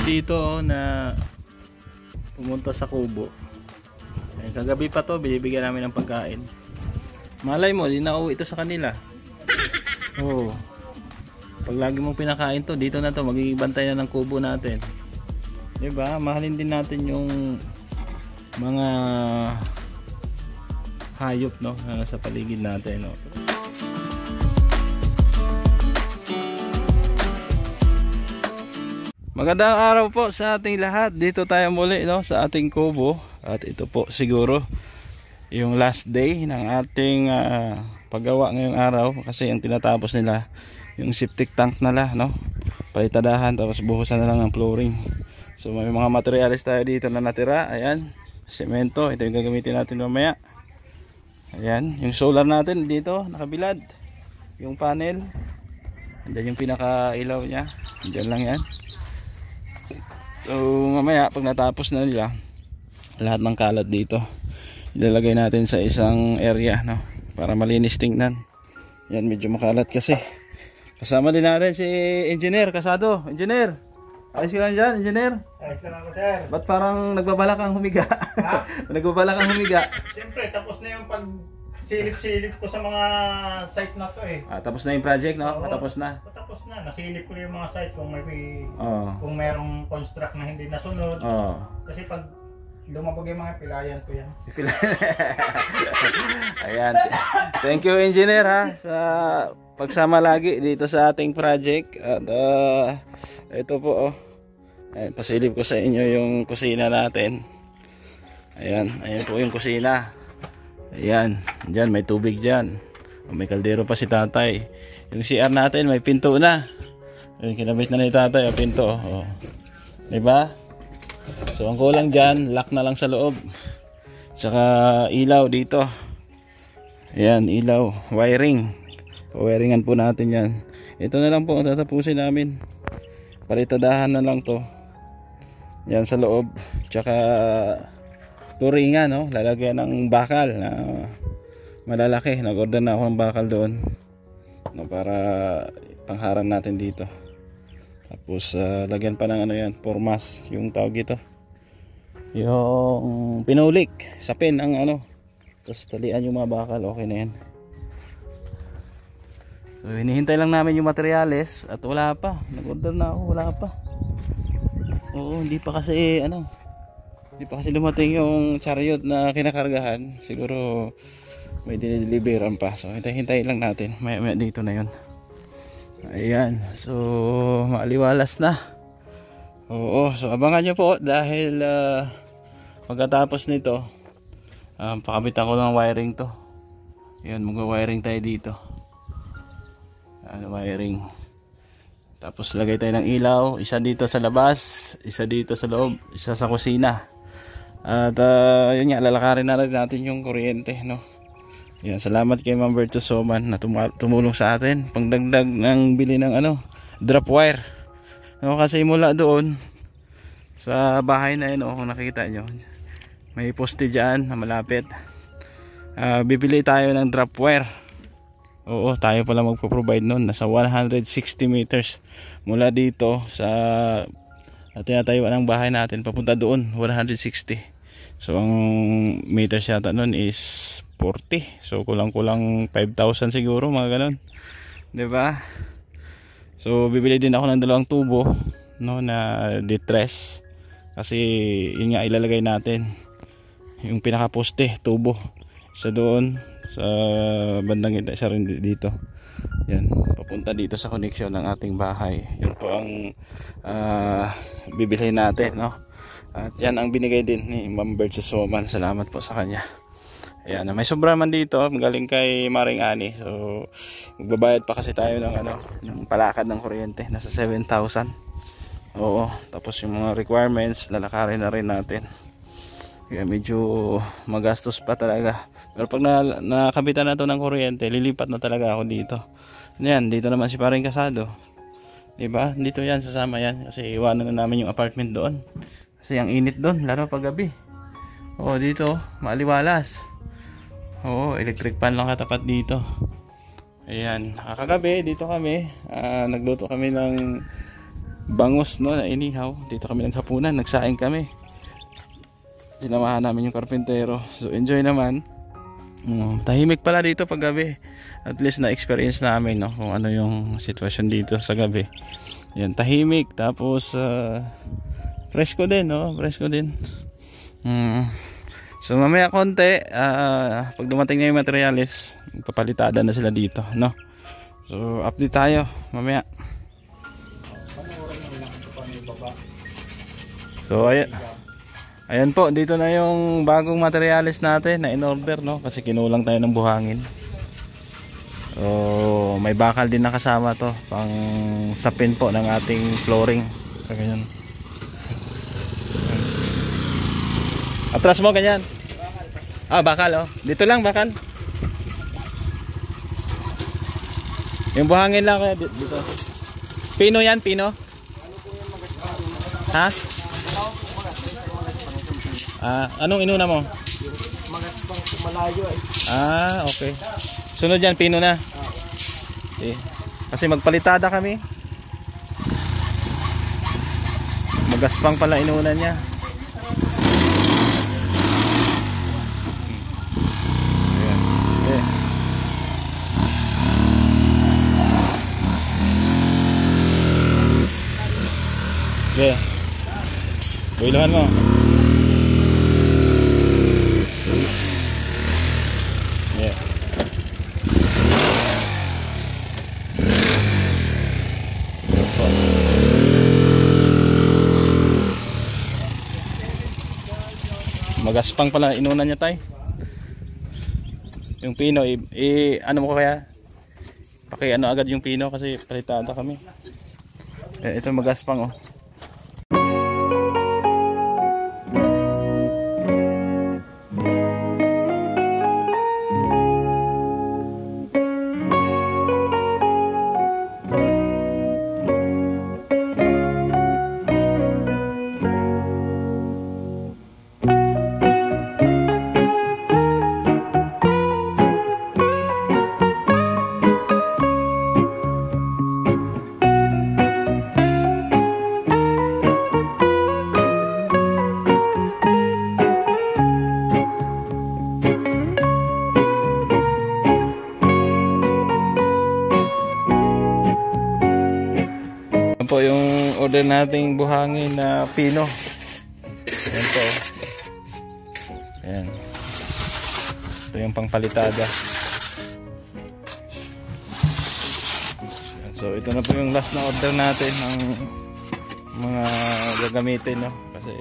dito na pumunta sa kubo. Ayan, kagabi pa to, binibigyan namin ng pagkain. Malay mo, di na uwi ito sa kanila. Oo. Pag lagi mong pinakain to, dito na to, magiging bantay na ng kubo natin. Diba? Mahalin din natin yung mga hayop, no, sa paligid natin, no. Magandang araw po sa ating lahat. Dito tayo muli, no, sa ating kubo. At ito po siguro yung last day ng ating paggawa ngayong araw, kasi ang tinatapos nila yung septic tank nila, no, palitadahan, tapos buhusan na lang ng flooring. So may mga materials tayo dito na natira. Ayan, semento, ito yung gagamitin natin mamaya. Ayan, yung solar natin dito nakabilad, yung panel, andyan yung pinaka ilaw nya, andyan lang yan. So mamaya pag natapos na nila lahat ng kalat dito, ilalagay natin sa isang area, no, para malinis tingnan. Yan, medyo makalat kasi. Kasama din natin si Engineer Casado. Engineer, ayos ka lang dyan, Engineer? Ayos ka lang, sir. Ba't parang nagbabalak ang humiga? Ha? Nagbabalak ang humiga. Siyempre, tapos na yung pag-silip-silip ko sa mga site na to eh. Tapos na yung project, no? Oo, Patapos na. patapos na. Nasilip ko yung mga site kung may Oo. kung merong construct na hindi nasunod. Oo. Kasi pag lumabog yung mga pilayan ko yan. Ayan. Thank you, Engineer, ha, sa pagsama lagi dito sa ating project. At ito po, oh. Ayan, pasilip ko sa inyo yung kusina natin. Ayan, ayan po yung kusina. Ayan, dyan may tubig dyan. May kaldero pa si tatay. Yung CR natin may pinto na. Ayan, kinabit na ni tatay ang pinto, oh. Diba? So ang kulang dyan, lock na lang sa loob. Tsaka ilaw dito. Ayan, ilaw, wiring. Wiringan po natin yan. Ito na lang po ang tatapusin namin. Palitadahan na lang to. Yan sa loob. Tsaka turingan, no? Lalagyan ng bakal na malalaki. Nag-order na ako ng bakal doon, no, para pangharang natin dito. Tapos lagyan pa ng ano yan, formas, yung tawag ito, yung pinulik sa pin ang ano. Tapos talian yung mga bakal, okay na yan. So hinihintay lang namin yung materyales at wala pa. Nag-order na ako, wala pa. Oo, hindi pa kasi hindi pa kasi dumating yung chariot na kinakargahan. Siguro may dinideliveran pa. So hintay lang natin. May dito na yun. Ayan, so maaliwalas na. Oo, so abangan nyo po dahil pagkatapos nito pakabitan ko ng wiring to. Ayan, mag-wiring tayo dito. Wiring. Tapos lagay tayo ng ilaw, isa dito sa labas, isa dito sa loob, isa sa kusina. At yun nga, lalakarin na rin natin yung kuryente, no. Yan, salamat kay Ma'am Berto Soman na tumulong sa atin pangdagdag ng bili ng drop wire, no, kasi mula doon sa bahay na yun, kung nakita nyo may poste dyan na malapit. Bibili tayo ng drop wire. Oo, tayo pala magpo-provide nun. Nasa 160 meters mula dito sa tinatayuan ng bahay natin papunta doon, 160. So ang meters yata nun is 40. So kulang-kulang 5,000 siguro, mga ganun, 'di ba? So bibili din ako ng dalawang tubo, no, na detress, kasi yun nga ilalagay natin yung pinaka-poste, tubo. Isa doon sa bandang ito, isa rin dito. Yan, papunta dito sa connection ng ating bahay. Yun po ang bibilhin natin, no? At yan ang binigay din ni Ma'am Berto Soman. Salamat po sa kanya. Ayan, may sobra man dito, galing kay Maring Ani. So magbabayad pa kasi tayo ng ng palakad ng kuryente, nasa 7,000. Oo, tapos yung mga requirements lalakarin na rin natin. Kaya medyo magastos pa talaga. Pero pag nakabitan na to ng kuryente, lilipat na talaga ako dito. Yan, dito naman si Paring Casado. Diba? Dito yan, sasama yan. Kasi iwanan na namin yung apartment doon. Kasi ang init doon, lalo pag gabi. Oo, dito, maaliwalas. Oo, electric pan lang katapat dito. Ayan, kagabi dito kami, nagluto kami ng bangus, no, na inihaw. Dito kami naghapunan, nagsaing kami. Sinamahan namin yung karpintero. So enjoy naman. Tahimik pala dito pag gabi. At least na-experience namin, no, kung ano yung sitwasyon dito sa gabi. Yan, tahimik. Tapos fresco din, no, fresco din. So mamaya konti, pag dumating na yung materialis, papalitada na sila dito, no. So update tayo mamaya. So ayan po, dito na yung bagong materialis natin na in order, no, kasi kinulang tayo ng buhangin. So may bakal din nakasama to, pang sapin po ng ating flooring. Ganyan. Atras mo ganyan. Bakal, oh. Dito lang bakal. Yung buhangin lang kaya dito. Pino yan, pino. Ha? Anong inuna mo? Magaspang malayo eh. Okay. Sunod yan, pino na. Okay. Kasi magpalitada kami. Magaspang pala inuna niya. Okay. Builuhan mo. Yeah. Magaspang pala inuna niya, tay. Yung pino ano mo kaya? Paki-ano agad yung pino kasi palitada kami. Ito magaspang, oh. Po yung order nating buhangin na pino. Ayan po. Ayan. Ito yung pangpalitada. Ayan. So ito na po yung last na order natin ng mga gagamitin, no? Kasi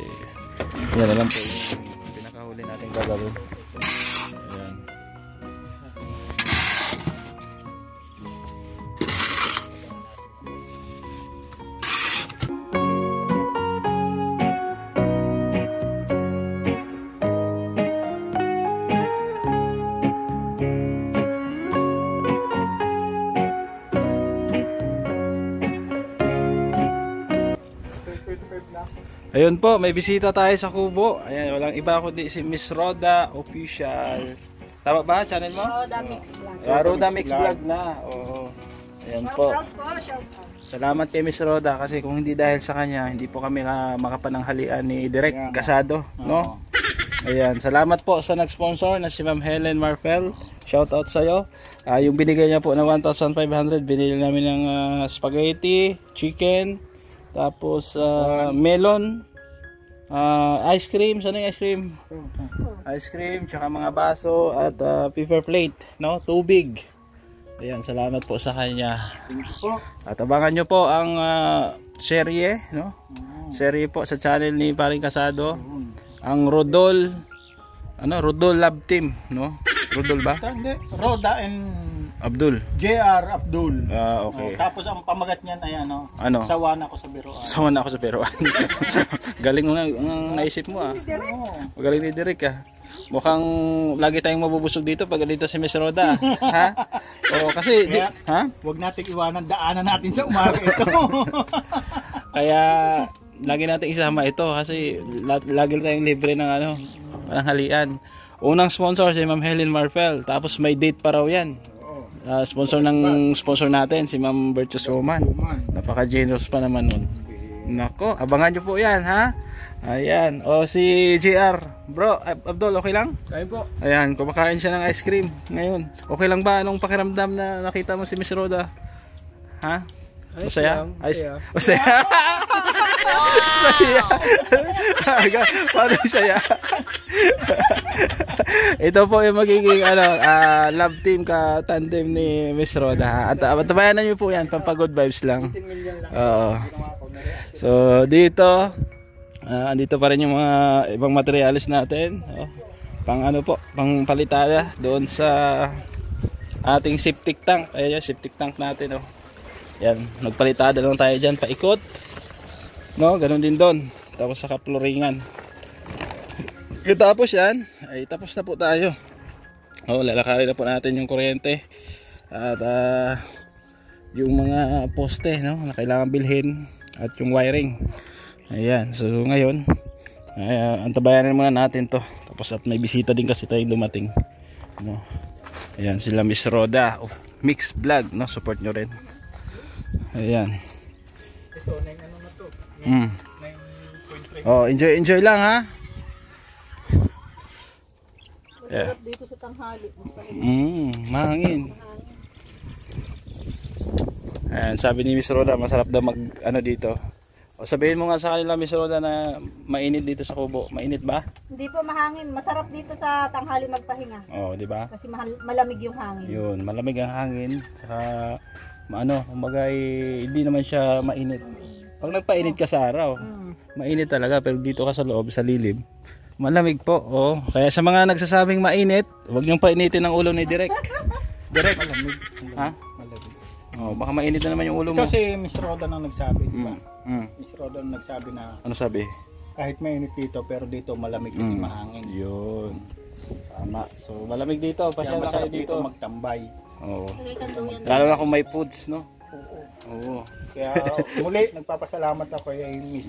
yan na lang po yung pinakahuli natin gagawin. Ayan. Ayun po, may bisita tayo sa kubo. Ayan, walang iba kundi si Miss Roda Official. Tama ba channel mo? Roda Mix Vlog. Roda Mix Vlog na. Oo. Ayan po. Salamat kay Miss Roda kasi kung hindi dahil sa kanya, hindi po kami makapananghalian ni Direk Casado, no? Ayan, salamat po sa nag-sponsor na si Ma'am Helen Marfel. Shout out sa iyo. Yung binigay niya po na 1,500, binili namin ng spaghetti, chicken, tapos melon, ice cream. Saan yung ice cream? Ice cream, tsaka mga baso at paper plate, no? Tubig. Ayan, salamat po sa kanya. At abangan nyo po ang serye, no? Serye po sa channel ni Paring Casado. Ang Rodol Love Team, no? Rodol ba? Hindi, Roda and Abdul. JR Abdul. Okay. Tapos ang pamagat niyan ay ano? Sawan ako sa biroan. Sawan ako sa biroan. Galing mo ang naisip mo, ah. Magaling ni Derek, ah. Mukhang lagi tayong mabubusog dito pag dito si Miss Roda, ha? Kasi Huwag nating iwanan, daanan natin sa umaga ito. Kaya lagi natin isama ito kasi lagi tayong libre ng pananghalian. Unang sponsor si Ma'am Helen Marfel, tapos may date pa raw yan. Sponsor natin si Ma'am Virtuous Woman. Napaka-generous pa naman nun. Nako, abangan nyo po yan, ha? Ayan, o si JR. Bro, Abdul, okay lang? Kain po. Ayan, kumakain siya ng ice cream ngayon. Okay lang ba? Anong pakiramdam na nakita mo si Miss Roda? Ha? Masaya? Masaya? Masaya? Paano saya? Ito po yung magiging love team ka tandem ni Miss Roda. At tabayanan nyo po yan, pampagod vibes lang. Oo. So dito andito pa rin yung mga ibang materials natin. Pang pang palitada doon sa ating septic tank. Ayan, septic tank natin. Yan, nagpalitada lang tayo dyan, paikot. No, ganun din doon. Tapos sa kaploringan. Tapos yan, ay tapos na po tayo. Lalakarin na po natin yung kuryente. At yung mga poste, no, na kailangan bilhin. At yung wiring. Ayan, so ngayon antabayanan muna natin to. Tapos at may bisita din kasi tayong dumating, no? Ayan, sila Miss Roda of Mix Vlog, no? Support nyo rin. Ayan. Ito, ano na to? 9.3. 9.3. Enjoy lang, ha? Masarap dito sa tanghali. Mahangin. Ayan, sabi ni Miss Roda, masarap daw mag dito. Sabihin mo nga sa kanila, Miss Roda, na mainit dito sa kubo. Mainit ba? Hindi po mahangin. Masarap dito sa tanghali magpahinga. Di ba? Kasi malamig yung hangin. Yun, malamig ang hangin. Saka kumbaga hindi naman siya mainit. Pag nagpainit ka sa araw, mainit talaga. Pero dito ka sa loob, sa lilim, malamig po. Kaya sa mga nagsasabing mainit, huwag niyong painitin ang ulo ni Direk. Direk, malamig. Ha? Malamig. Baka mainit na naman yung ulo mo. Ito si Miss Roda nang nagsabi, di ba? Miss Roda nang nagsabi na ano sabi? kahit mainit dito pero dito malamig kasi mahangin. Yun. Tama. So malamig dito, pasya na tayo dito magtambay. Oo. Lalo na kung may foods, no? Oo. Kaya muli nagpapasalamat ako kay Miss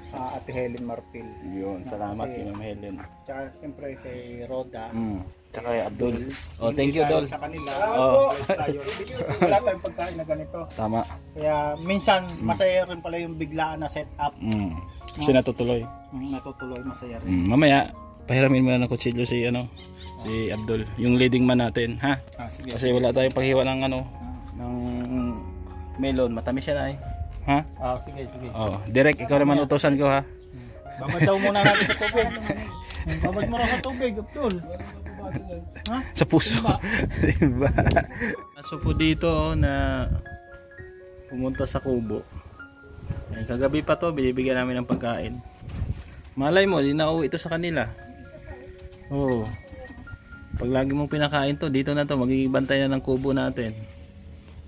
Ate Helen Martil. Yun, salamat kay Ma'am Helen. Tsaka siyempre kay Roda. Tsaka kay Abdul. Thank you, Dol. Sa kanila. Tayo. Wala tayong pagkain na ganito. Tama. Kaya minsan masaya rin pala yung biglaan na setup. Kasi natutuloy. Natutuloy, masaya rin. Mamaya, pahiramin mo na ng kutsilyo si Abdul, yung leading man natin, ha? Sige. Kasi wala tayong paghiwa ng ng melon, matamis siya na ha? Sige. Direk, ikaw naman utosan ko, ha? Babad daw muna natin sa tubig. Babad mo rin sa tubig, Abdul. Sa puso. Diba? So po dito na pumunta sa kubo. Ay, kagabi pa to, binibigyan namin ng pagkain. Malay mo, di na uwi ito sa kanila. Pag lagi mong pinakain to, dito na to, magiging bantay na ng kubo natin.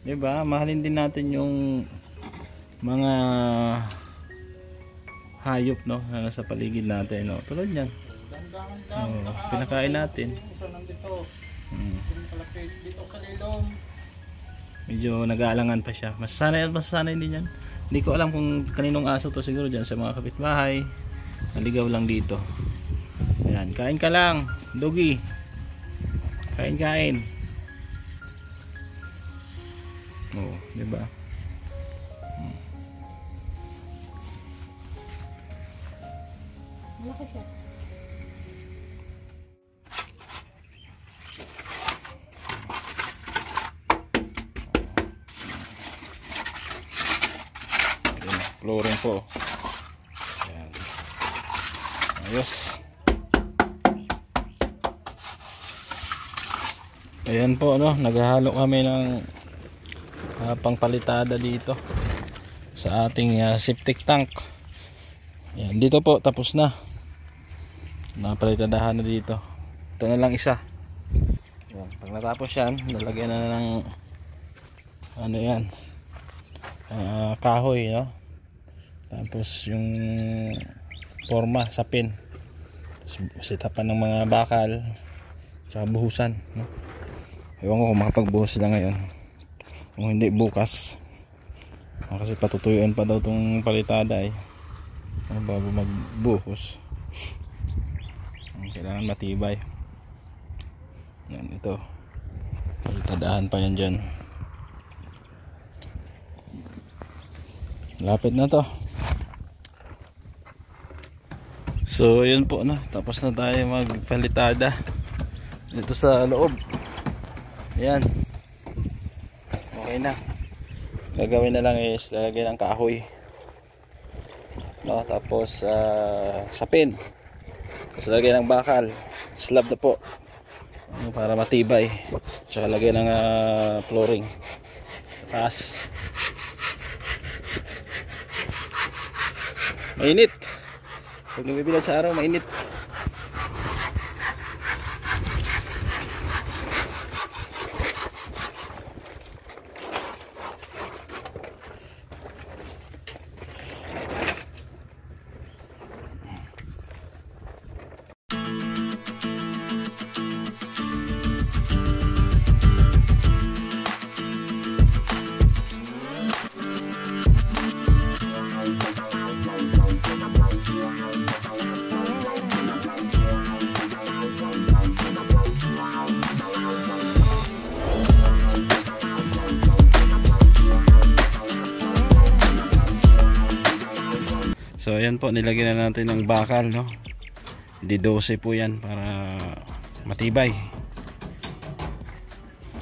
Diba? Mahalin din natin yung mga hayop, no, na nasa paligid natin, no. Tulad yan. Pinakain natin. Dito sa lilong. Medyo nag-aalangan pa siya. Masasanay din yan. Hindi ko alam kung kaninong aso to, siguro dyan sa mga kapitbahay. Naligaw lang dito. Ayan, kain ka lang, Doggy. Kain. Diba? Malaki siya. Flooring po. Ayan. Ayos. Ayan po, naghahalo kami ng pangpalitada dito sa ating septic tank. Ayan, dito po tapos na. Napalitadahan na dito. Ito na lang isa. Ayan, pag natapos yan, lalagyan na ng kahoy, no? Tapos yung forma sa pin. Sitapan ng mga bakal. Tsaka buhusan, no? Ewan ko kung makapagbuhos sila ngayon. Kung hindi bukas. Kasi patutuyuan pa daw tong palitada bago magbuhos. Kailangan matibay. Yan, ito. Palitadahan pa yan dyan. Lapit na to. So yun po na, tapos na tayo magpalitada dito sa loob. Ayan, okay na. Gagawin na lang is lalagyan ng kahoy, no? Tapos sapin, tapos lagyan ng bakal, slab na po para matibay, tsaka lagyan ng flooring taas. Mainit pag lumibilad sa araw, mainit. So ayan po, nilagyan na natin ng bakal, no? Di 12 po yan para matibay.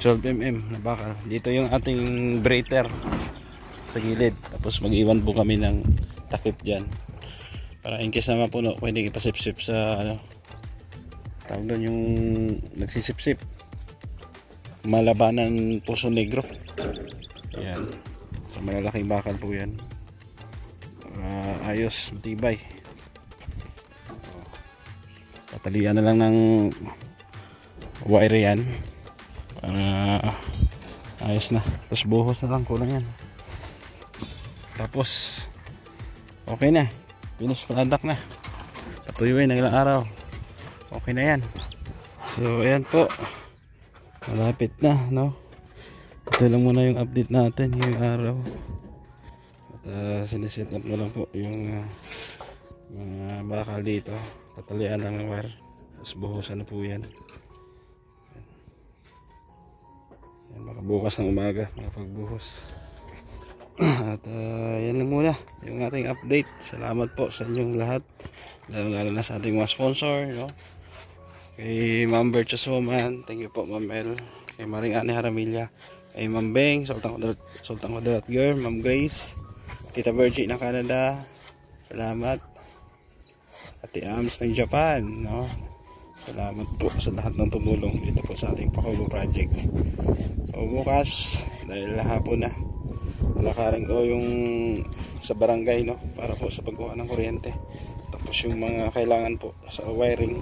12mm na bakal. Dito yung ating breather sa gilid. Tapos mag-iwan po kami ng takip dyan, para in case na mapuno, pwede ipasipsip sa tawag doon, yung nagsisipsip, malabanan Puso Negro. Ayan, so malalaking bakal po yan. Ayos, matibay. Tatalian na lang ng wire yan para ayos na. Tapos buhos na lang, kulang yan. Tapos okay na, finish product na. Patuyuin ng ilang araw, okay na yan. So ayan po, malapit na, no? Ito lang muna yung update natin yung araw. Siniset up na lang po yung mga bakal dito. Tatalian lang ng wire, tapos buhusan na po yan. Yan, baka bukas ng umaga makapagbuhos. At yan lang muna yung ating update. Salamat po sa inyong lahat, lalo na sa ating mga sponsor, no? Kay Ma'am Virtuous Woman, thank you po Ma'am El. Kay Maring Ani Haramilla, kay Ma'am Beng, Sultan Kudarat Girl, Ma'am Grace, Tita Virgie ng Canada, salamat. Ate Ams ng Japan, no? Salamat po sa lahat ng tumulong dito po sa ating Pakulo project. So bukas, dahil hapon na, lalakarin ko yung sa barangay, no? Para po sa pagkuha ng kuryente. Tapos yung mga kailangan po sa wiring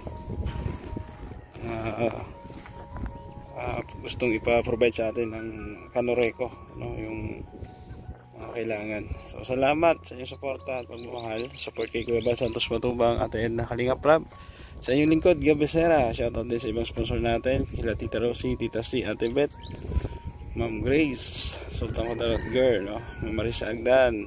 gustong ipa-provide sa atin ng Kanoreco, no? Yung kailangan. So salamat sa inyong suporta at pagmamahal. Support kay Kuya Bal Santos Matubang, Ate Edna Kalingap Rab, sa inyong lingkod Gab Becerra. Shoutout din sa ibang sponsor natin, kila Tita Rosie, Tita C, Ate Beth, Ma'am Grace, Sultan Kudarat Girl, no? Ma'am Marisa Agdan,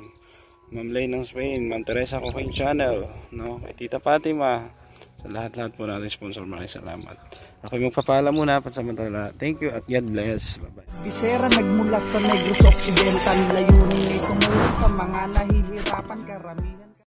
Ma'am Lay ng Spain, Ma'am Teresa Cooking Channel, no? Kay Tita Fatima, sa lahat-lahat po natin sponsor, maraming salamat. Ako yung magpapala muna pansamantala. Thank you at God bless. Bye-bye. Bisera nagmula sa Negros Occidental, layunin ay tumulong sa mga nahihirapan karamihan.